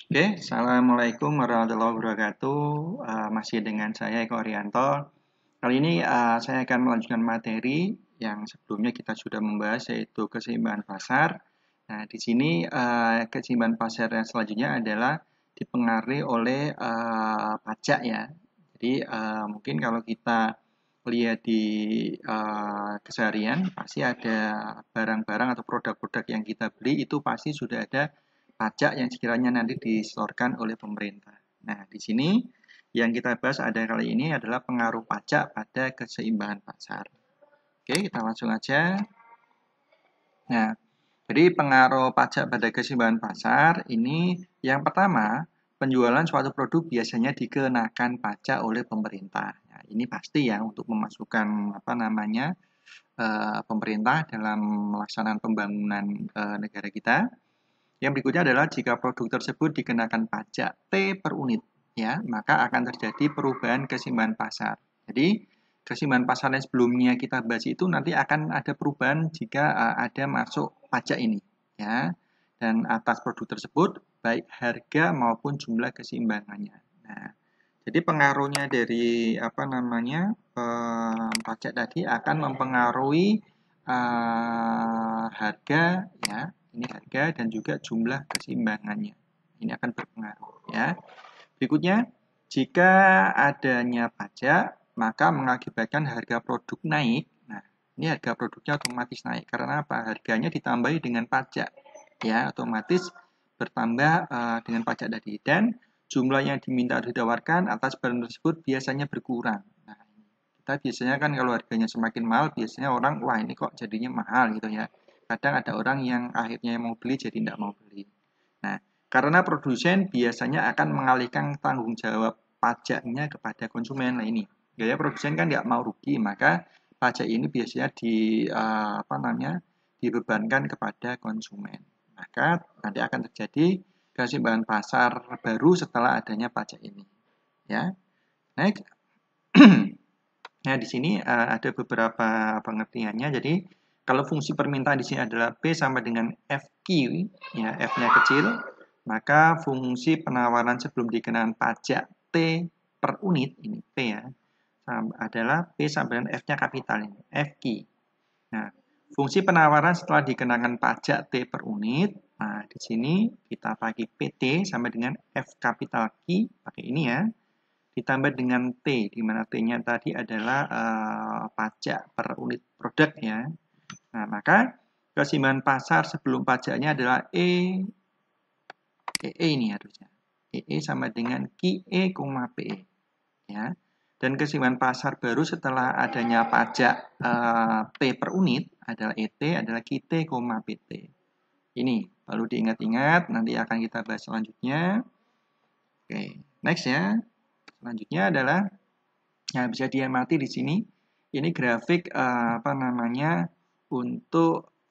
Oke, Assalamualaikum warahmatullahi wabarakatuh. Masih dengan saya Eko Arianto. Kali ini saya akan melanjutkan materi yang sebelumnya kita sudah membahas, yaitu keseimbangan pasar. Nah, di sini keseimbangan pasar yang selanjutnya adalah dipengaruhi oleh pajak ya. Jadi mungkin kalau kita lihat di keseharian, pasti ada barang-barang atau produk-produk yang kita beli itu pasti sudah ada pajak yang sekiranya nanti disetorkan oleh pemerintah. Nah, di sini yang kita bahas ada kali ini adalah pengaruh pajak pada keseimbangan pasar. Oke, kita langsung aja. Nah, jadi pengaruh pajak pada keseimbangan pasar ini yang pertama, penjualan suatu produk biasanya dikenakan pajak oleh pemerintah. Nah, ini pasti ya untuk memasukkan pemerintah dalam melaksanakan pembangunan negara kita. Yang berikutnya adalah jika produk tersebut dikenakan pajak T per unit, ya, maka akan terjadi perubahan keseimbangan pasar. Jadi, keseimbangan pasar yang sebelumnya kita bahas itu nanti akan ada perubahan jika ada masuk pajak ini, ya. Dan atas produk tersebut, baik harga maupun jumlah keseimbangannya. Nah, jadi pengaruhnya dari pajak tadi akan mempengaruhi harga ya, ini harga dan juga jumlah keseimbangannya. Ini akan berpengaruh ya. Berikutnya, jika adanya pajak, maka mengakibatkan harga produk naik. Nah, ini harga produknya otomatis naik karena apa? Harganya ditambahi dengan pajak ya, otomatis bertambah dengan pajak tadi dan jumlah yang diminta atau ditawarkan atas barang tersebut biasanya berkurang. Nah, kita biasanya kan kalau harganya semakin mahal, biasanya orang, wah ini kok jadinya mahal gitu ya. Kadang ada orang yang akhirnya mau beli jadi tidak mau beli. Nah, karena produsen biasanya akan mengalihkan tanggung jawab pajaknya kepada konsumen. Nah ini, gaya produsen kan tidak mau rugi, maka pajak ini biasanya dibebankan kepada konsumen. Maka nanti akan terjadi keseimbangan pasar baru setelah adanya pajak ini. Ya, next. Nah, di sini ada beberapa pengertiannya. Jadi, kalau fungsi permintaan di sini adalah P sama dengan FQ, ya, F-nya kecil, maka fungsi penawaran sebelum dikenakan pajak T per unit, ini P ya, adalah P sama dengan F-nya kapital, ini, FQ. Nah, fungsi penawaran setelah dikenakan pajak T per unit, nah di sini kita pakai PT sama dengan F kapital Q, pakai ini ya, ditambah dengan T, di mana T-nya tadi adalah pajak per unit produk ya. Nah, maka keseimbangan pasar sebelum pajaknya adalah EE ini harusnya. EE sama dengan QE, PE. Ya. Dan keseimbangan pasar baru setelah adanya pajak T per unit adalah ET, adalah QT, PT. Ini perlu diingat-ingat, nanti akan kita bahas selanjutnya. Oke, next ya. Selanjutnya adalah, nah bisa diamati di sini, ini grafik untuk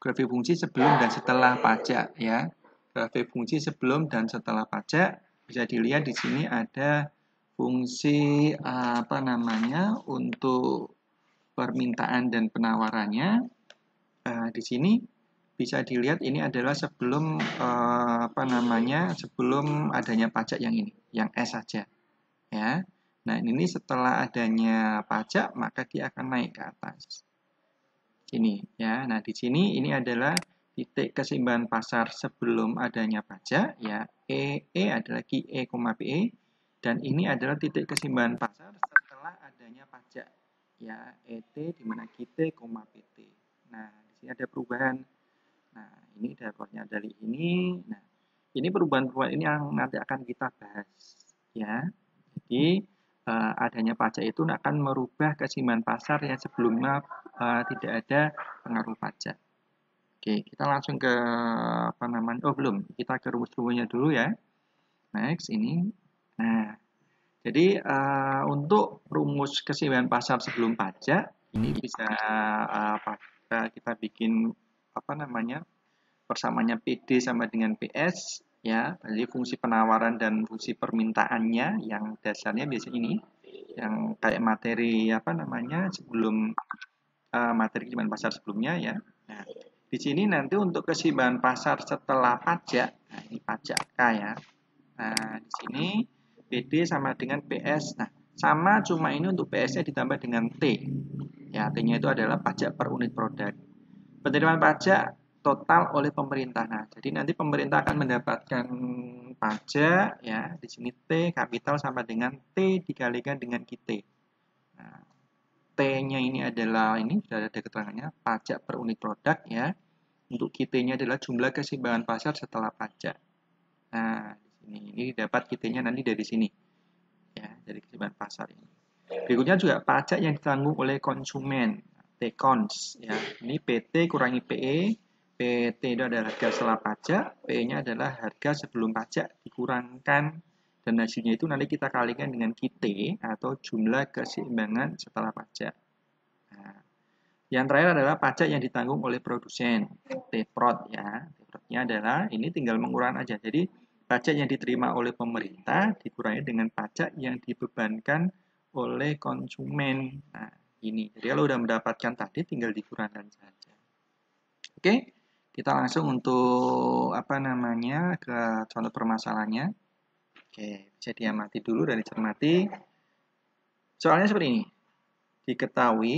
grafik fungsi sebelum dan setelah pajak ya. Grafik fungsi sebelum dan setelah pajak bisa dilihat di sini ada fungsi untuk permintaan dan penawarannya. Di sini bisa dilihat ini adalah sebelum sebelum adanya pajak yang ini, yang S saja ya. Nah, ini setelah adanya pajak maka dia akan naik ke atas. Ini ya. Nah, di sini ini adalah titik keseimbangan pasar sebelum adanya pajak ya. E adalah QE, PE dan ini adalah titik keseimbangan pasar setelah adanya pajak ya. ET di mana QT, PT. Nah, di sini ada perubahan. Nah, ini dapatnya dari ini. Nah, ini perubahan-perubahan ini yang nanti akan kita bahas ya. Jadi adanya pajak itu akan merubah keseimbangan pasar yang sebelumnya tidak ada pengaruh pajak. Oke, kita langsung ke oh belum, kita ke rumus-rumusnya dulu ya. Next ini. Nah, jadi untuk rumus keseimbangan pasar sebelum pajak ini bisa kita bikin persamaannya PD sama dengan PS ya. Jadi fungsi penawaran dan fungsi permintaannya yang dasarnya biasa ini yang kayak materi sebelum materi keseimbangan pasar sebelumnya ya. Nah, Di sini nanti untuk keseimbangan pasar setelah pajak, nah ini pajak K ya. Nah, di sini PD sama dengan PS. Nah, sama cuma ini untuk PS-nya ditambah dengan T. Ya, T-nya itu adalah pajak per unit produk. Penerimaan pajak total oleh pemerintah. Nah, jadi nanti pemerintah akan mendapatkan pajak ya, di sini T kapital sama dengan T dikalikan dengan QT. Nah, T-nya ini adalah ini sudah ada keterangannya pajak per unit produk ya. Untuk QT-nya adalah jumlah keseimbangan pasar setelah pajak. Nah, di sini ini dapat QT-nya nanti dari sini ya, dari keseimbangan pasar ini. Berikutnya juga pajak yang ditanggung oleh konsumen, T-Cons ya. Ini PT kurangi PE. PT itu adalah harga setelah pajak, PE-nya adalah harga sebelum pajak dikurangkan dan hasilnya itu nanti kita kalikan dengan QT atau jumlah keseimbangan setelah pajak. Nah, yang terakhir adalah pajak yang ditanggung oleh produsen, T-Prod ya. T-Prod-nya adalah ini tinggal mengurangi aja. Jadi pajak yang diterima oleh pemerintah dikurangi dengan pajak yang dibebankan oleh konsumen. Nah, ini. Jadi kalau sudah mendapatkan tadi tinggal dikurangkan saja. Oke, kita langsung untuk apa namanya ke contoh permasalahannya. Oke, bisa diamati dulu dan dicermati. Soalnya seperti ini. Diketahui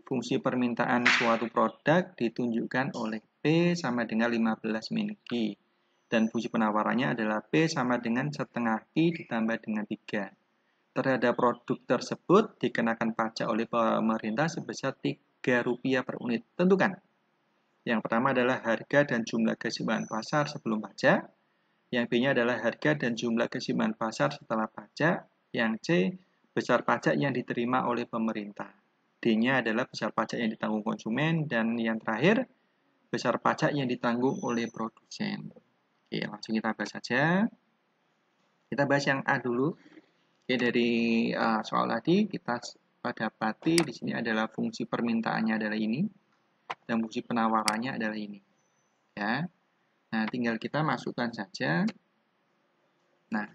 fungsi permintaan suatu produk ditunjukkan oleh P sama dengan 15 min Q. Dan fungsi penawarannya adalah P sama dengan setengah Q ditambah dengan 3. Terhadap produk tersebut dikenakan pajak oleh pemerintah sebesar Rp3 per unit. Tentukan. Yang pertama adalah harga dan jumlah keseimbangan pasar sebelum pajak. Yang B-nya adalah harga dan jumlah keseimbangan pasar setelah pajak. Yang C, besar pajak yang diterima oleh pemerintah. D-nya adalah besar pajak yang ditanggung konsumen. Dan yang terakhir, besar pajak yang ditanggung oleh produsen. Oke, langsung kita bahas saja. Kita bahas yang A dulu. Oke, dari soal tadi kita dapati di sini adalah fungsi permintaannya adalah ini dan fungsi penawarannya adalah ini. Ya. Nah, tinggal kita masukkan saja. Nah,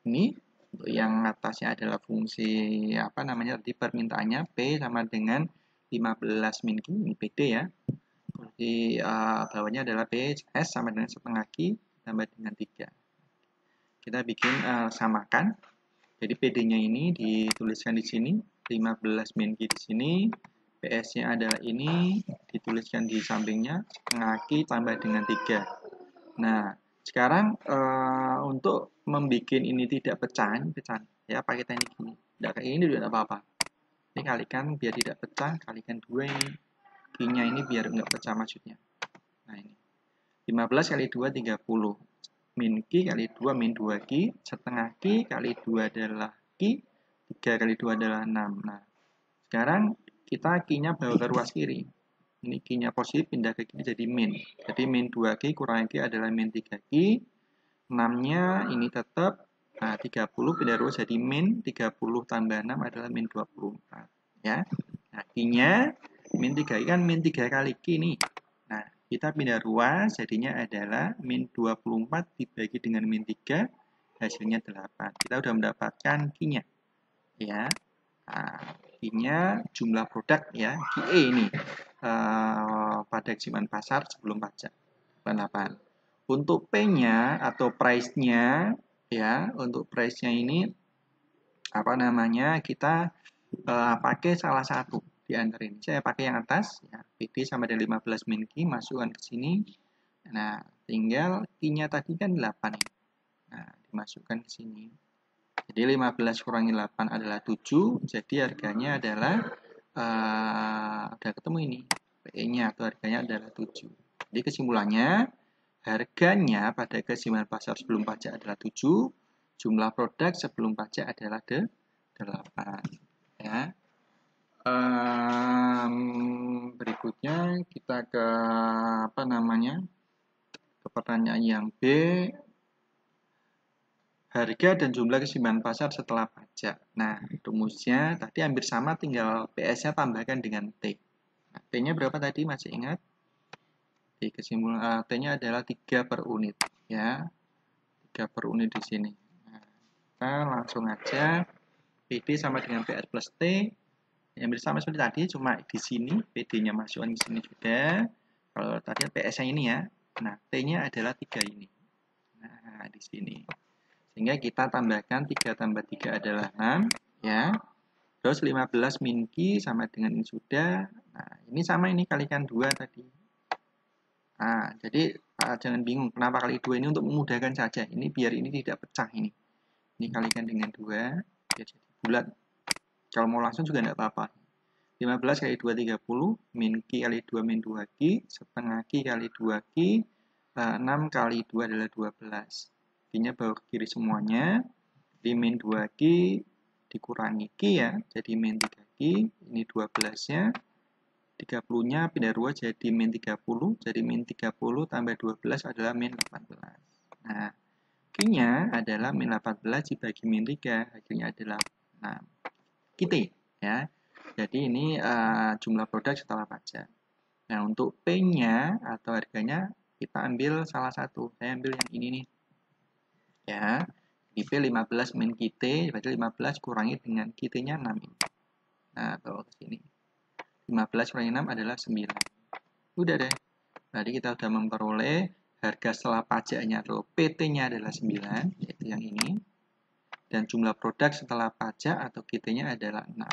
ini untuk yang atasnya adalah fungsi apa namanya tadi permintaannya P sama dengan 15 min Q, ini PD ya. Di bawahnya adalah PS sama dengan setengah Q tambah dengan 3. Kita bikin samakan. Jadi PD-nya ini dituliskan di sini 15 min Q di sini. PS-nya adalah ini dituliskan di sampingnya setengah Q tambah dengan 3. Nah, sekarang untuk membuat ini tidak pecah ya pakai teknik ini. Tidak kayak ini tidak apa-apa. Ini kalikan biar tidak pecah, kalikan 2 ini. Q-nya ini biar nggak pecah maksudnya. Nah, ini. 15 kali 2, 30. Min Q kali 2, min 2Q. Setengah Q kali 2 adalah Q. 3 kali 2 adalah 6. Nah, sekarang kita Q-nya bawa ke ruas kiri. Ini Q-nya positif, pindah ke kiri jadi min. Jadi min 2Q kurangi Q adalah min 3Q. 6-nya ini tetap. Nah, 30 pindah ruas jadi min. 30 tambah 6 adalah min 24. Ya. Nah, Q-nya min 3 kan min 3 kali Q nih. Nah, kita pindah ruas jadinya adalah min 24 dibagi dengan min 3 hasilnya 8. Kita sudah mendapatkan Q-nya. Ya. Nah, Q-nya jumlah produk ya, QE ini pada keseimbangan pasar sebelum pajak 8. Untuk P-nya atau price-nya ya, untuk price-nya ini apa namanya? Kita pakai salah satu di antara ini. Saya pakai yang atas ya, PD sama dengan 15 min Q, masukkan ke sini. Nah, tinggal Q-nya tadi kan 8 ini. Nah, dimasukkan ke sini. Jadi 15 kurangi 8 adalah 7, jadi harganya adalah udah ketemu ini, PE-nya atau harganya adalah 7. Jadi kesimpulannya, harganya pada keseimbangan pasar sebelum pajak adalah 7, jumlah produk sebelum pajak adalah 8. Ya. Berikutnya kita ke apa namanya? Ke pertanyaan yang B. Harga dan jumlah keseimbangan pasar setelah pajak. Nah, rumusnya tadi hampir sama, tinggal PS-nya tambahkan dengan T. Nah, T-nya berapa tadi? Masih ingat? Di kesimpulan T-nya adalah 3 per unit. Ya, 3 per unit di sini. Nah, kita langsung aja. PD sama dengan PS plus T. Yang bersama seperti tadi, cuma di sini PD-nya masukkan di sini juga. Kalau tadi PS-nya ini ya. Nah, T-nya adalah 3 ini. Nah, di sini. Sehingga kita tambahkan 3 tambah 3 adalah 6, ya. Terus 15 min Q sama dengan ini sudah. Nah, ini sama ini kalikan 2 tadi. Nah, jadi jangan bingung kenapa kali 2 ini untuk memudahkan saja. Ini biar ini tidak pecah ini. Ini kalikan dengan 2, biar jadi bulat. Kalau mau langsung juga tidak apa-apa. 15 kali 2, 30. Min Q kali 2, min 2Q. Setengah Q kali 2Q. 6 kali 2 adalah 12. Q-nya bawa ke kiri semuanya. Di min 2Q dikurangi Q ya. Jadi min 3Q. Ini 12-nya. 30-nya pindah 2 jadi min 30. Jadi min 30 tambah 12 adalah min 18. Nah, Q-nya adalah min 18 dibagi min 3. Hasilnya adalah 6. Kita ya. Jadi ini jumlah produk setelah pajak. Nah, untuk P-nya atau harganya kita ambil salah satu. Saya ambil yang ini nih. Ya. Di P 15 min QT, berarti 15 kurangi dengan QT-nya 6 ini. Nah, bawa ke sini. 15 kurangi 6 adalah 9. Udah deh. Berarti kita sudah memperoleh harga setelah pajaknya atau PT-nya adalah 9, yaitu yang ini. Dan jumlah produk setelah pajak atau QT-nya adalah 6.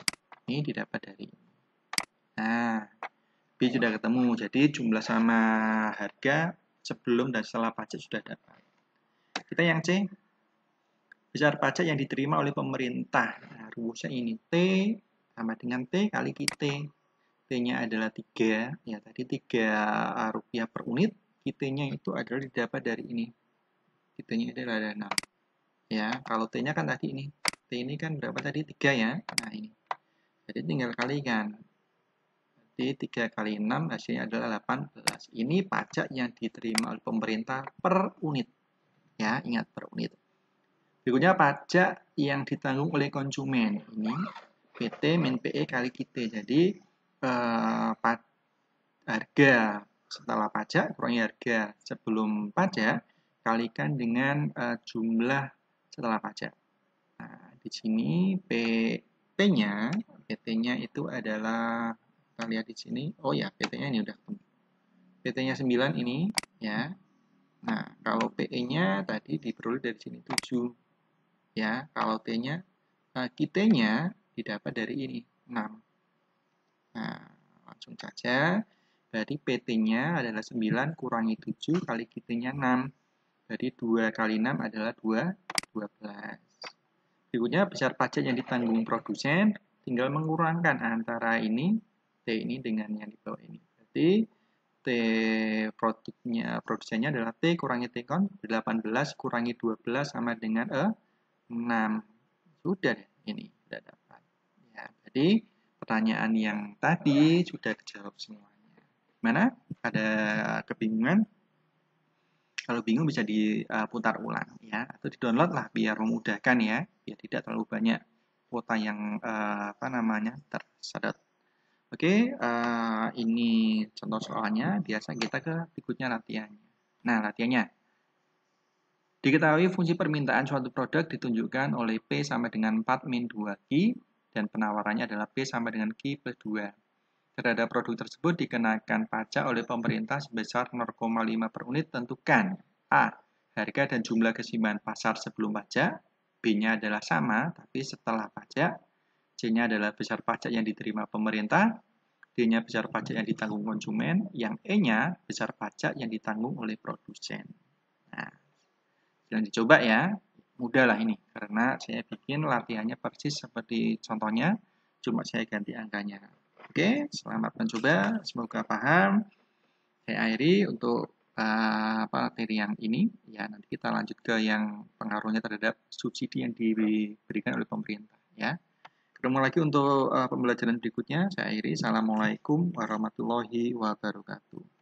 Ini didapat dari ini. Nah, B sudah ketemu. Jadi jumlah sama harga sebelum dan setelah pajak sudah dapat. Kita yang C. Besar pajak yang diterima oleh pemerintah. Nah, rumusnya ini. T sama dengan T kali QT. T-nya adalah 3. Ya, tadi 3 rupiah per unit. QT-nya itu adalah didapat dari ini. QT-nya adalah 6. Ya, kalau T-nya kan tadi ini. T ini kan berapa tadi? 3 ya. Nah, ini. Jadi tinggal kalikan. Jadi 3 kali 6 hasilnya adalah 18. Ini pajak yang diterima oleh pemerintah per unit. Ya, ingat per unit. Berikutnya pajak yang ditanggung oleh konsumen. Ini PT min PE kali QT. Jadi harga setelah pajak kurangi harga sebelum pajak kalikan dengan jumlah setelah pajak. Nah, di sini PT-nya itu adalah, kita lihat di sini. Oh ya, PT-nya ini udah ketemu. PT-nya 9 ini ya. Nah, kalau PE-nya tadi diperoleh dari sini 7. Ya, kalau T-nya QT-nya didapat dari ini 6. Nah, langsung saja. Berarti PT-nya adalah 9 kurangi 7 kali QT-nya 6. Jadi 2 kali 6 adalah 12. Berikutnya besar pajak yang ditanggung produsen, tinggal mengurangkan antara ini, T ini dengan yang di bawah ini. Berarti T produsennya adalah T kurangi T kon, 18 kurangi 12 sama dengan 6. Sudah deh, ini sudah dapat. Ya, jadi pertanyaan yang tadi sudah dijawab semuanya. Gimana? Ada kebingungan? Kalau bingung bisa diputar ulang ya, atau di-download lah biar memudahkan ya, biar tidak terlalu banyak kuota yang tersedot. Oke, ini contoh soalnya. Biasa kita ke berikutnya latihannya. Nah, latihannya. Diketahui fungsi permintaan suatu produk ditunjukkan oleh P sama dengan 4 min 2Q dan penawarannya adalah P sama dengan Q plus 2. Terhadap produk tersebut dikenakan pajak oleh pemerintah sebesar 0,5 per unit. Tentukan A. Harga dan jumlah keseimbangan pasar sebelum pajak. B-nya adalah sama tapi setelah pajak. C-nya adalah besar pajak yang diterima pemerintah. D-nya besar pajak yang ditanggung konsumen. Yang E-nya besar pajak yang ditanggung oleh produsen. Nah, jangan dicoba ya, mudah lah ini, karena saya bikin latihannya persis seperti contohnya, cuma saya ganti angkanya. Oke, selamat mencoba, semoga paham. Saya akhiri untuk materi yang ini, ya nanti kita lanjut ke yang pengaruhnya terhadap subsidi yang diberikan oleh pemerintah. Ya, ketemu lagi untuk pembelajaran berikutnya. Saya akhiri, assalamualaikum warahmatullahi wabarakatuh.